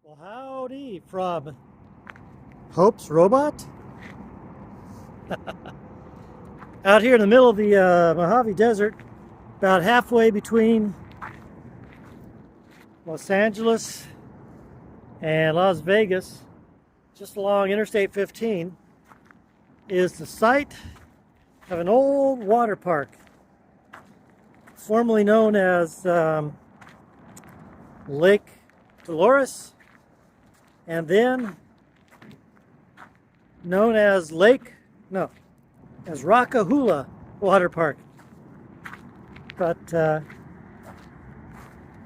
Well, howdy from Hope's Robot. Out here in the middle of the Mojave Desert, about halfway between Los Angeles and Las Vegas, just along Interstate 15, is the site of an old water park, formerly known as Lake Dolores, and then known as Rockahula Water Park. But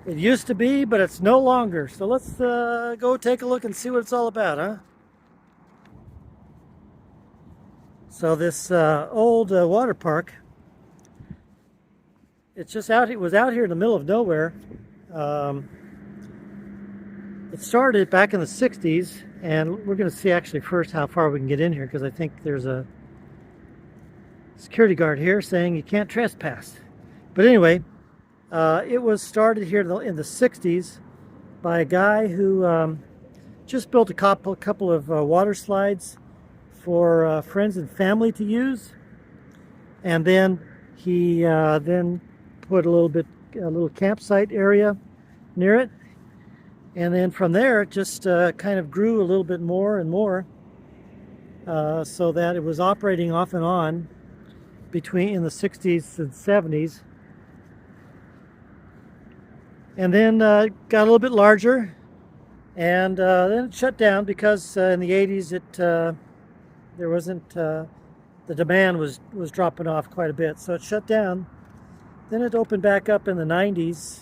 it used to be, but it's no longer. So let's go take a look and see what it's all about, huh? So this old water park, it was out here in the middle of nowhere. It started back in the 60s, and we're going to see actually first how far we can get in here, because I think there's a security guard here saying you can't trespass. But anyway, it was started here in the 60s by a guy who just built a couple of water slides for friends and family to use, and then he then put a little campsite area near it. And then from there, it just kind of grew a little bit more and more, so that it was operating off and on in the 60s and 70s. And then got a little bit larger, and then it shut down because in the 80s there wasn't the demand was dropping off quite a bit, so it shut down. Then it opened back up in the 90s,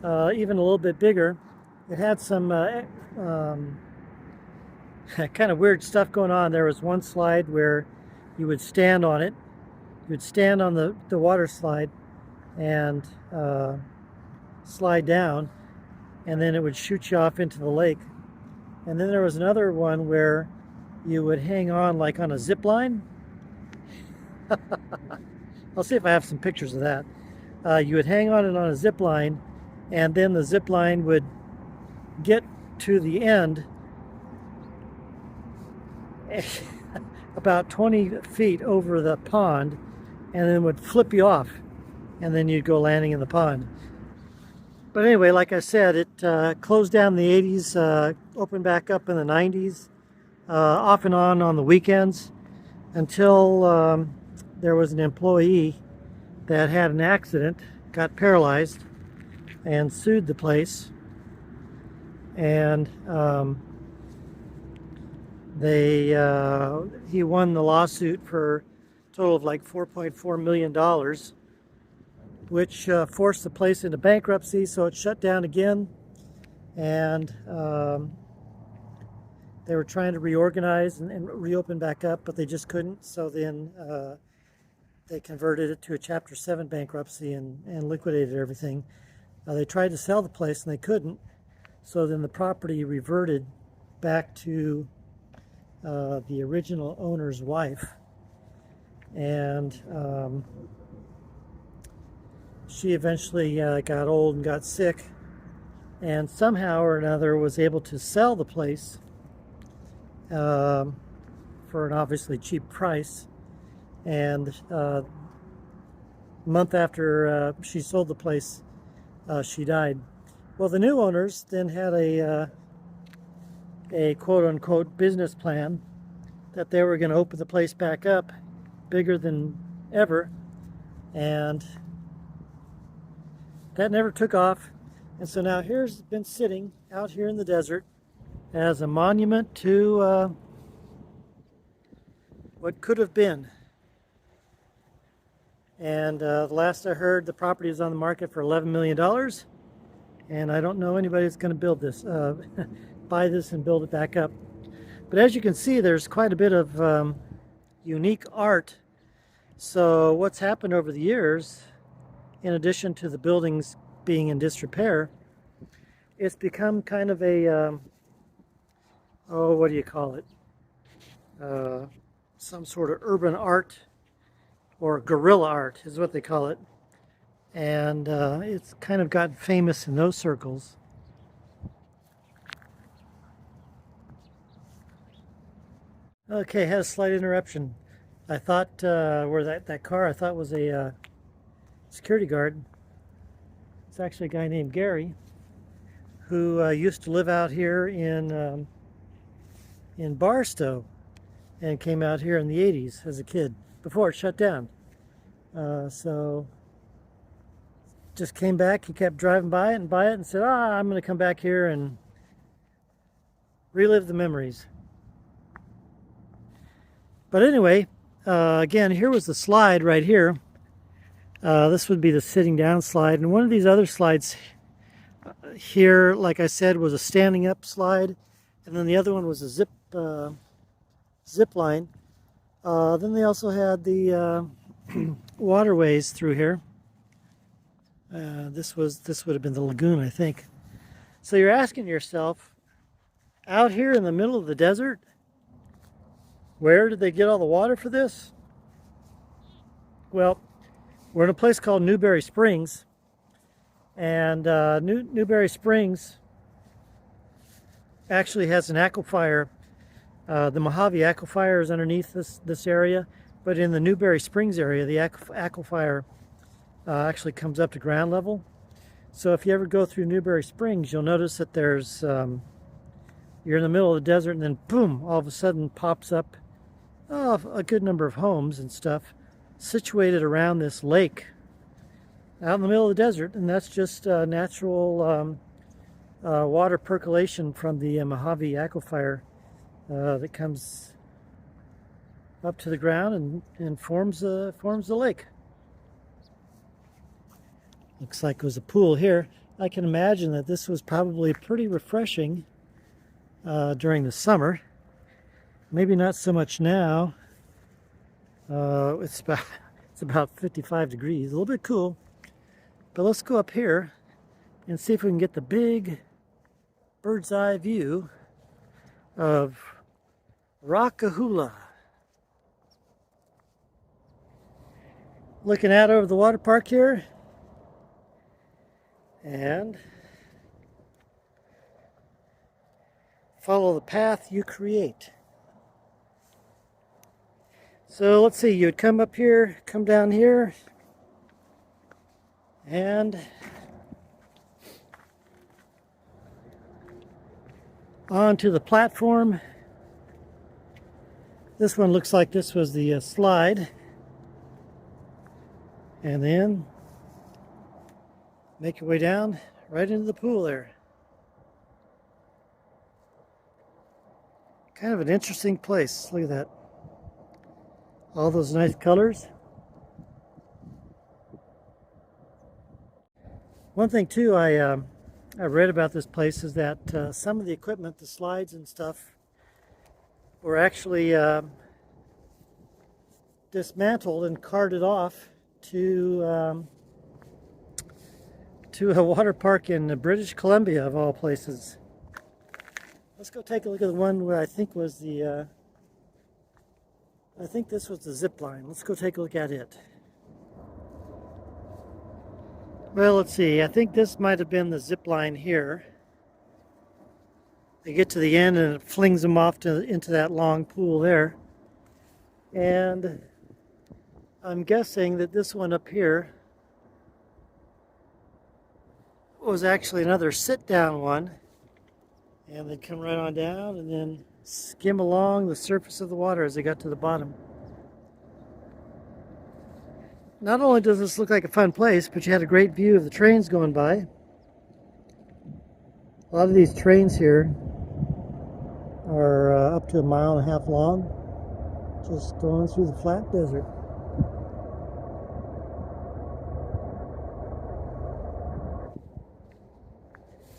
even a little bit bigger. It had some kind of weird stuff going on. There was one slide where you would stand on it. You would stand on the water slide and slide down, and then it would shoot you off into the lake. And then there was another one where you would hang on like on a zip line. I'll see if I have some pictures of that. You would hang on it on a zip line, and then the zip line would get to the end about 20 feet over the pond, and then would flip you off, and then you'd go landing in the pond. But anyway, like I said, it closed down in the 80s, opened back up in the 90s, off and on the weekends, until there was an employee that had an accident, got paralyzed, and sued the place. And he won the lawsuit for a total of like $4.4 million, which forced the place into bankruptcy, so it shut down again. And they were trying to reorganize and reopen back up, but they just couldn't. So then they converted it to a Chapter 7 bankruptcy and liquidated everything. They tried to sell the place and they couldn't. So then the property reverted back to the original owner's wife, and she eventually got old and got sick, and somehow or another was able to sell the place for an obviously cheap price. And a month after she sold the place, she died. Well, the new owners then had a quote-unquote business plan that they were going to open the place back up bigger than ever, and that never took off. And so now here's been sitting out here in the desert as a monument to what could have been. And the last I heard, the property is on the market for $11 million. And I don't know anybody that's going to build this, buy this and build it back up. But as you can see, there's quite a bit of unique art. So what's happened over the years, in addition to the buildings being in disrepair, it's become kind of a, what do you call it? Some sort of urban art, or guerrilla art is what they call it. And it's kind of gotten famous in those circles. Okay, had a slight interruption. I thought where that car I thought was a security guard. It's actually a guy named Gary who used to live out here in Barstow and came out here in the 80s as a kid before it shut down. So just came back. He kept driving by it and said, I'm going to come back here and relive the memories. But anyway, again, here was the slide right here. This would be the sitting down slide. And one of these other slides here, like I said, was a standing up slide. And then the other one was a zip line. Then they also had the waterways through here. This would have been the lagoon, I think. So you're asking yourself, out here in the middle of the desert, where did they get all the water for this? Well, we're in a place called Newberry Springs, and Newberry Springs actually has an aquifer. The Mojave aquifer is underneath this area, but in the Newberry Springs area, the aquifer actually comes up to ground level. So if you ever go through Newberry Springs, you'll notice that there's you're in the middle of the desert, and then boom, all of a sudden pops up a good number of homes and stuff situated around this lake out in the middle of the desert, and that's just natural water percolation from the Mojave aquifer that comes up to the ground and forms the lake. Looks like it was a pool here. I can imagine that this was probably pretty refreshing during the summer. Maybe not so much now. It's about 55 degrees, a little bit cool. But let's go up here and see if we can get the big bird's eye view of Rockahula. Looking out over the water park here, and follow the path you create. So let's see, you would come up here, come down here, and onto the platform. This one looks like this was the slide. And then make your way down right into the pool there. Kind of an interesting place. Look at that. All those nice colors. One thing too I read about this place is that some of the equipment, the slides and stuff, were actually dismantled and carted off to a water park in British Columbia, of all places. Let's go take a look at the one where I think was the I think this was the zip line. Let's go take a look at it. Well, let's see. I think this might have been the zip line here. They get to the end and it flings them off into that long pool there. And I'm guessing that this one up here was actually another sit-down one. And they'd come right on down and then skim along the surface of the water as they got to the bottom. Not only does this look like a fun place, but you had a great view of the trains going by. A lot of these trains here are up to 1.5 miles long, just going through the flat desert.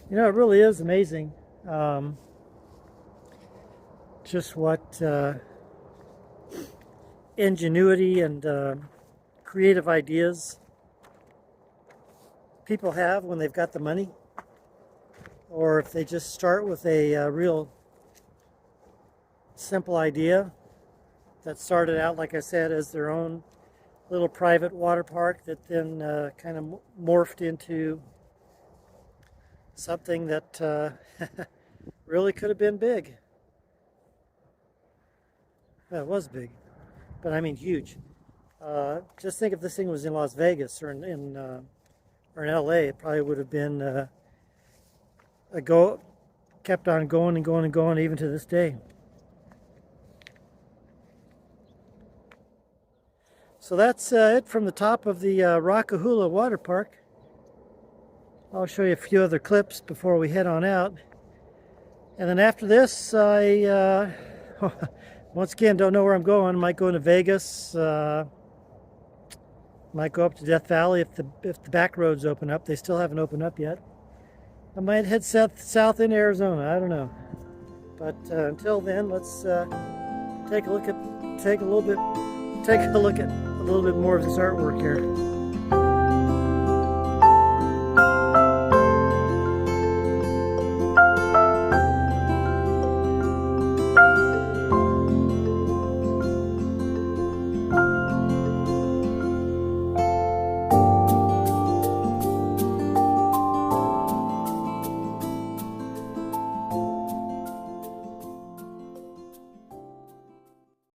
You know, it really is amazing just what ingenuity and creative ideas people have when they've got the money, or if they just start with a real simple idea that started out, like I said, as their own little private water park that then kind of morphed into something that really could have been big. Well, it was big, but I mean huge. Just think if this thing was in Las Vegas or in LA, it probably would have been a go, kept on going and going and going even to this day. So that's it from the top of the Rockahula Water Park. I'll show you a few other clips before we head on out. And then after this, I once again don't know where I'm going. Might go into Vegas. Might go up to Death Valley if the back roads open up. They still haven't opened up yet. I might head south into Arizona. I don't know. But until then, let's take a look at a little bit more of this artwork here.